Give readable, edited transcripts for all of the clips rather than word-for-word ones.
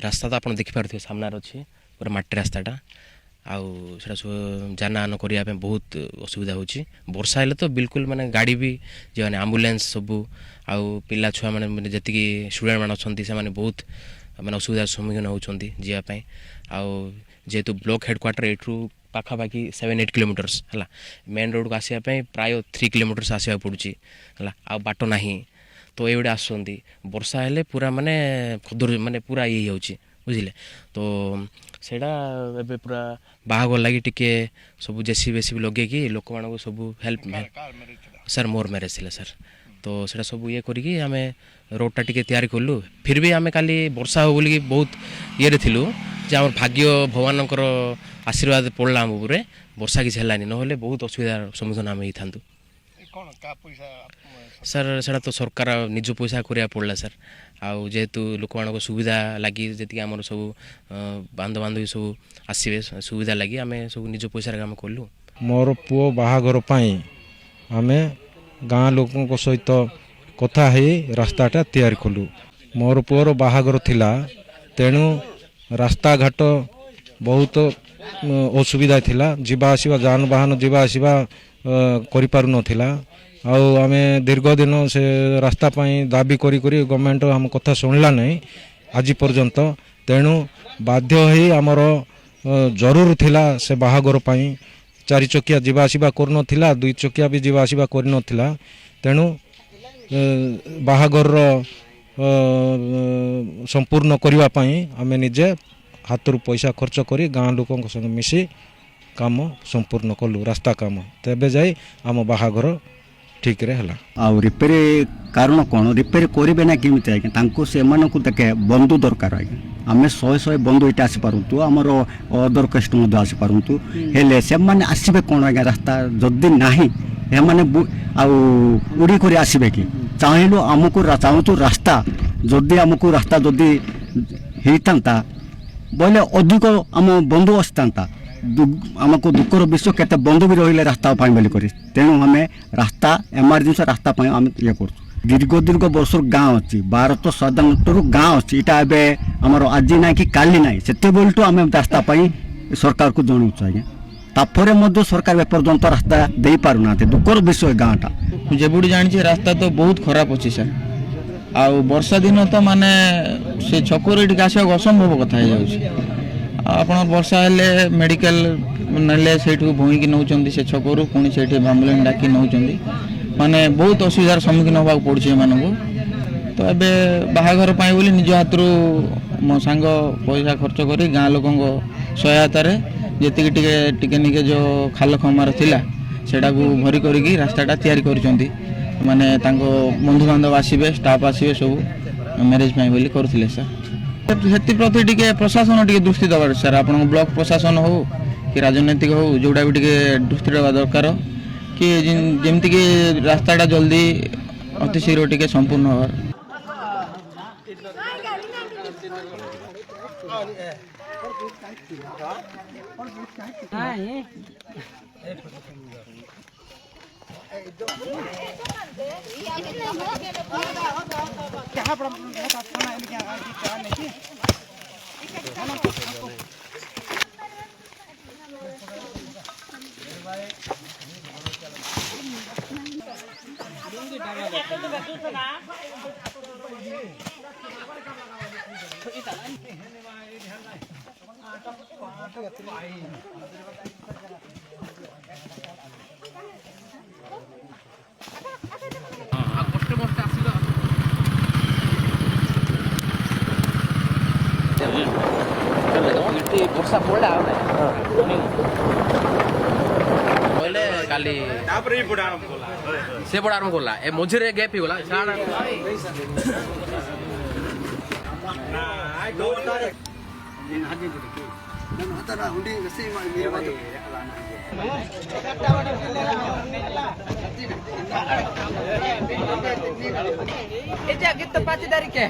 रास्ता तो आप देखिपे सामने अच्छे पूरा मट्टी रास्ताटा आउ सब जान करने बहुत असुविधा होची वर्षा हेल्ले तो बिल्कुल माने गाड़ी भी जो मैंने आम्बुलांस सबू आउ पिला छुआ मैंने जी स्टूडेंट मैंने अच्छा से बहुत मैंने असुविधार सम्मुखीन होती जावाई आउ जेहेतु ब्लॉक हेडक्वार्टर एठू पाखापाखि 7-8 किलोमीटर्स है मेन रोड को आसवाई प्राय 3 किलोमीटर्स आसवा पड़ुची है आ बाट ना तो ये आसुँच वर्षा हेल्ले पूरा माने खदर माने पूरा ये होची बुझिले तो सेटा एबे पूरा बाहागर लगी टिके सब जेसीबी लगे कि लोक मान सब हेल्प सर मोर मैरेज थिला सर तो सेटा सब ये करिकी आमे रोडटा टिके तैयारी कलु फिर भी आमे काली वर्षा हो बोली बहुत ये थिलु जे हमर भाग्य भगवानकर आशीर्वाद पड़ला हम उपरे वर्षा किसी है ना बहुत असुविधार सम्मुखीन आम होता सर सेटा तो सरकार निज पैसा करा पड़ा सर आउ जेहेतु लोक मान सुविधा लगी जी आम सब बांध बांधवी सब आसवे सुविधा लगी आम सब निज पैसा काम कलु मोर पुओ बाहाघर आम गाँ लोकों सहित कथा है रास्ताटा तैयारी कलु मोर पुओर बाहाघर थिला तेणु रास्ता घाट बहुत असुविधा थिला जीवा आसिबा जान बाहन जीवा आसिबा करि पारु नथिला आउ आमे दीर्घ दिन से रास्ता पाई दाबी करी करी गवर्नमेंट हम कथा सुनला नहीं आज पर्यंत तेणु बाध्य होई हमर जरूर थिला से बाहागर पाई 4 चकिया जीवा आसिबा कर नथिला 2 चकिया भी जीवा आसिबा कर नथिला तेणु बाहागर संपूर्ण करबा पाई आमे निजे हाथ पैसा खर्च करी गाँ लोकों संग मिसी काम संपूर्ण कलु रास्ता काम तेबे जाई आम बाहागर ठीक रे हला आ रिपेयर कारण कौन रिपेयर करेंगे ना केमी आज्ञा तांको से मानक देखे बंधु दरकार आज्ञा आम 100 बंधु ये आसीपारतु आमर अदर कस्ट आसीपारतु हेले से माने आसबे कौन आज्ञा रास्ता जदि नाही एमाने उड़ी कर आसबे कि चाहलु आमको चाहतु रास्ता जदि आमको रास्ता जदि होता बोले अधिक आम बंधु आसता आमको दुखर विषय केते बंधु भी रही रास्ता बोली कर तेणु आम रास्ता एमरजेंसी रास्ता आम ये कर दीर्घ दीर्घ वर्ष गाँव अच्छी भारत स्वाधीनतर गाँव अच्छी इटा आमर आज ना कि काली ना से बोलटू आम रास्ता सरकार को जनाऊँ आज्ञा तापर सरकार एपर्यंत रास्ता दे पारना दुखर विषय गाँटा मुझे बुढ़ी जानी रास्ता तो बहुत खराब अच्छी सर आ वर्षा दिन तो माने से छकूर आसवा असंभव कथा आप वर्षा हेल्ले मेडिकल ना से भूईकी नौ से छकू पुणी से आम्बुलांस डाकी नौ माने बहुत असुविधार सम्मुखीन होगा पड़े मानू तो ये बाहाघर बोली निज हाथ मो सांग पैसा खर्च कर गाँ लोकों सहायतार जी निके जो खाल खमार थिला सेटा को भरी करी रास्ताटा तैयारी कर माने बंधु बांधव आसवे स्टाफ आसवे सब मैरेज बोली करथिले सर से प्रति टिके प्रशासन टिके दृष्टि दबार सर आप ब्लॉक प्रशासन हो कि राजनैतिक हो जोड़ा भी टिके दृष्टि देवा दरकार कि जमती कि रास्ताटा जल्दी अति शीघ्र टिके संपूर्ण होबार वर्षा पड़ा काली से बड़ा आरंभ कला ए मझे गैप होगा Ejak gitu pasti dari ke.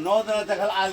No te dejes al